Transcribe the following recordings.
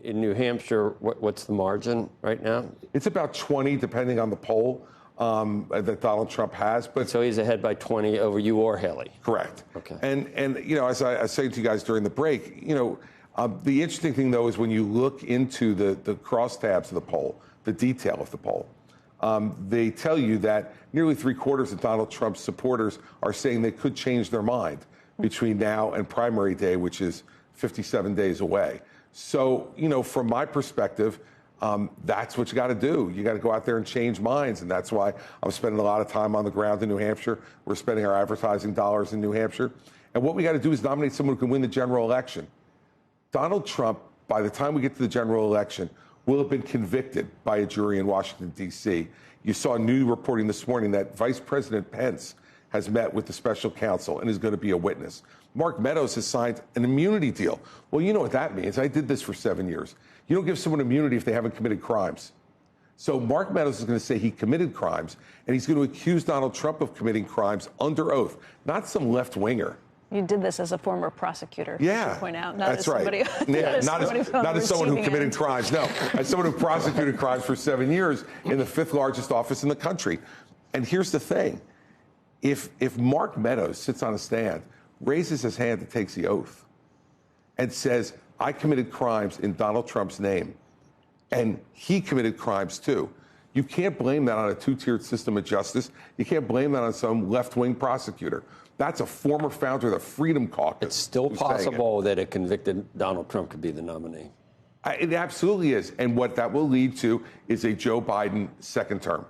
In New Hampshire, what's the margin right now? It's about 20, depending on the poll that Donald Trump has. But so he's ahead by 20 over you or Haley. Correct. Okay. And you know, as I say to you guys during the break, you know, the interesting thing though is when you look into the crosstabs of the poll, the detail of the poll, they tell you that nearly 3/4 of Donald Trump's supporters are saying they could change their mind between now and primary day, which is 57 days away. So, you know, from my perspective, that's what you got to do. You got to go out there and change minds. And that's why I'm spending a lot of time on the ground in New Hampshire. We're spending our advertising dollars in New Hampshire. And what we got to do is nominate someone who can win the general election. Donald Trump, by the time we get to the general election, will have been convicted by a jury in Washington, D.C. You saw new reporting this morning that Vice President Pence has met with the special counsel and is going to be a witness. Mark Meadows has signed an immunity deal. Well, you know what that means. I did this for 7 years. You don't give someone immunity if they haven't committed crimes. So Mark Meadows is going to say he committed crimes, and he's going to accuse Donald Trump of committing crimes under oath, not some left-winger. You did this as a former prosecutor. Yeah, to point out, not that's as somebody, right. Yeah, not as someone who committed crimes. No, as someone who prosecuted crimes for 7 years in the 5th largest office in the country. And here's the thing: if Mark Meadows sits on a stand, raises his hand and takes the oath, and says, "I committed crimes in Donald Trump's name," and he committed crimes too, you can't blame that on a two-tiered system of justice. You can't blame that on some left-wing prosecutor. That's a former founder of the Freedom Caucus. It's still possible that a convicted Donald Trump could be the nominee. It absolutely is. And what that will lead to is a Joe Biden second term.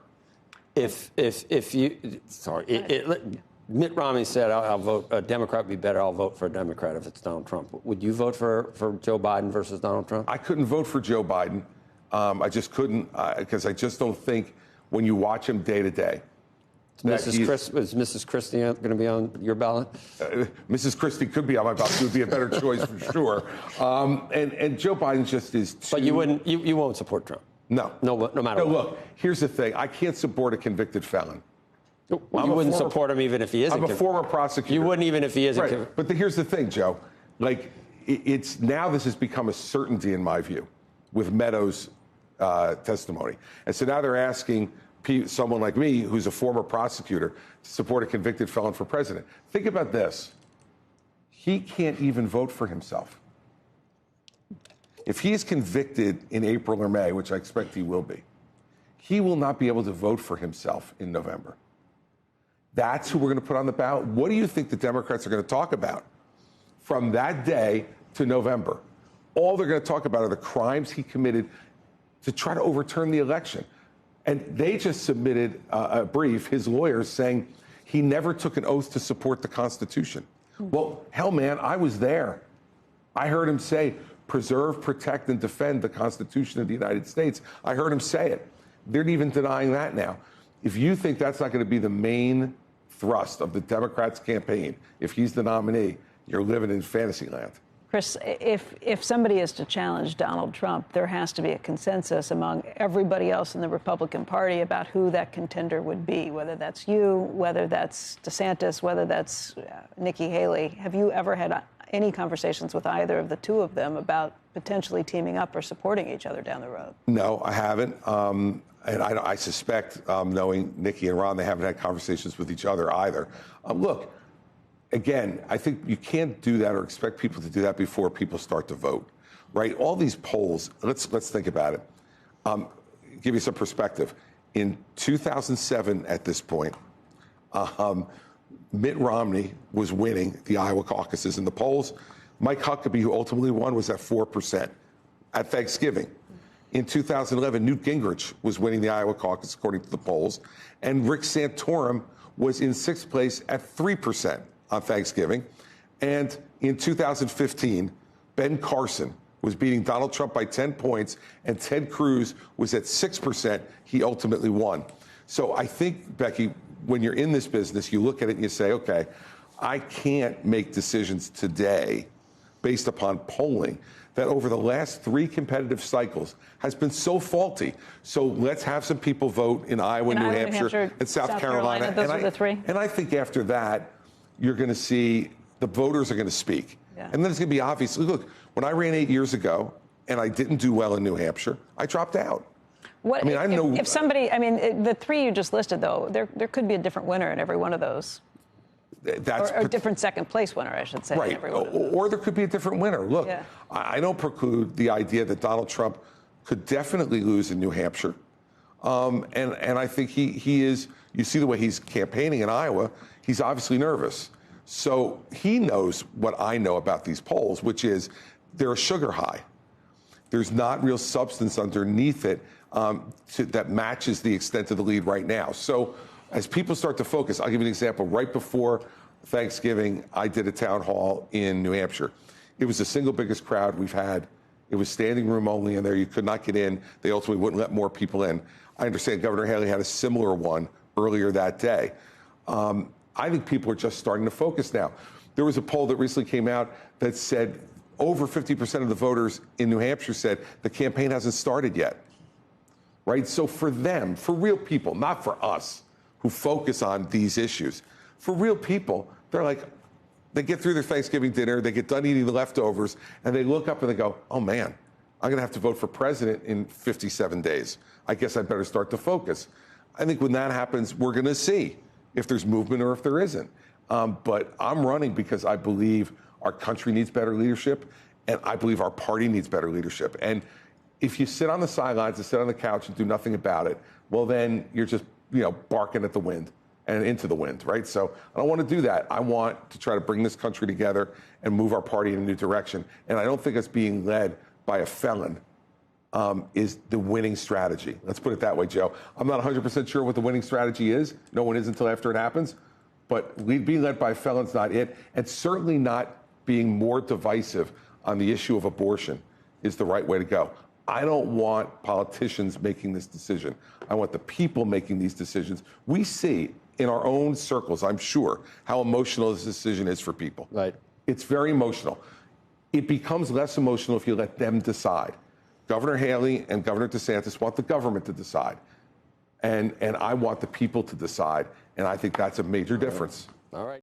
Mitt Romney said, I'll vote, a Democrat would be better, I'll vote for a Democrat if it's Donald Trump. Would you vote for Joe Biden versus Donald Trump? I couldn't vote for Joe Biden. I just couldn't, because I just don't think when you watch him day to day. Is Mrs. Christie going to be on your ballot? Mrs. Christie could be on my ballot. She would be a better choice for sure. And Joe Biden just is too... But you won't support Trump? No. No matter what. Look, here's the thing. I can't support a convicted felon. Well, you wouldn't support him even if he isn't. I'm a former prosecutor. You wouldn't even if he isn't. Right. But here's the thing, Joe. Like, it's now this has become a certainty in my view with Meadows' testimony. And so now they're asking someone like me, who's a former prosecutor, to support a convicted felon for president. Think about this. He can't even vote for himself. If he is convicted in April or May, which I expect he will be, he will not be able to vote for himself in November. That's who we're going to put on the ballot. What do you think the Democrats are going to talk about from that day to November? All they're going to talk about are the crimes he committed to try to overturn the election. And they just submitted a brief, his lawyers, saying he never took an oath to support the Constitution. Well, hell, man, I was there. I heard him say, preserve, protect, and defend the Constitution of the United States. I heard him say it. They're even denying that now. If you think that's not going to be the main thrust of the Democrats' campaign, if he's the nominee, you're living in fantasy land. Chris, if somebody is to challenge Donald Trump, there has to be a consensus among everybody else in the Republican Party about who that contender would be, whether that's you, whether that's DeSantis, whether that's Nikki Haley. Have you ever had any conversations with either of the two of them about potentially teaming up or supporting each other down the road? No, I haven't. And I suspect, knowing Nikki and Ron, they haven't had conversations with each other either. Look, again, I think you can't do that or expect people to do that before people start to vote, right? All these polls, let's think about it. Give you some perspective. In 2007, at this point, Mitt Romney was winning the Iowa caucuses in the polls. Mike Huckabee, who ultimately won, was at 4% at Thanksgiving. In 2011, Newt Gingrich was winning the Iowa caucus, according to the polls, and Rick Santorum was in 6th place at 3% on Thanksgiving. And in 2015, Ben Carson was beating Donald Trump by 10 points, and Ted Cruz was at 6%. He ultimately won. So I think, Becky, when you're in this business, you look at it and you say, okay, I can't make decisions today based upon polling that over the last 3 competitive cycles has been so faulty. So let's have some people vote in Iowa, New Hampshire, and South Carolina. Those are the 3. And I think after that, you're going to see the voters are going to speak. Yeah. And then it's going to be obvious. Look, when I ran 8 years ago, and I didn't do well in New Hampshire, I dropped out. What, I mean, I know if somebody, I mean, the three you just listed, though, there could be a different winner in every one of those. That's or a different second place winner, I should say. right. In every one of those. Or there could be a different winner. Look, yeah. I don't preclude the idea that Donald Trump could definitely lose in New Hampshire. And I think he is, you see the way he's campaigning in Iowa, he's obviously nervous. So he knows what I know about these polls, which is they're a sugar high. There's not real substance underneath it that matches the extent of the lead right now. So as people start to focus, I'll give you an example. Right before Thanksgiving, I did a town hall in New Hampshire. It was the single biggest crowd we've had. It was standing room only in there. You could not get in. They ultimately wouldn't let more people in. I understand Governor Haley had a similar one earlier that day. I think people are just starting to focus now. There was a poll that recently came out that said over 50% of the voters in New Hampshire said the campaign hasn't started yet, right? So for them, for real people, not for us who focus on these issues, for real people, they're like, they get through their Thanksgiving dinner, they get done eating the leftovers, and they look up and they go, oh man, I'm gonna have to vote for president in 57 days. I guess I better start to focus. I think when that happens, we're gonna see if there's movement or if there isn't. But I'm running because I believe our country needs better leadership, and I believe our party needs better leadership. And if you sit on the sidelines and sit on the couch and do nothing about it, well, then you're just, barking at the wind and into the wind, right? So I don't want to do that. I want to try to bring this country together and move our party in a new direction. And I don't think us being led by a felon is the winning strategy. Let's put it that way, Joe. I'm not 100% sure what the winning strategy is. No one is until after it happens. But being led by a felon's not it. And certainly not being more divisive on the issue of abortion is the right way to go. I don't want politicians making this decision. I want the people making these decisions. We see in our own circles, I'm sure, how emotional this decision is for people. Right. It's very emotional. It becomes less emotional if you let them decide. Governor Haley and Governor DeSantis want the government to decide. And I want the people to decide. And I think that's a major difference. All right.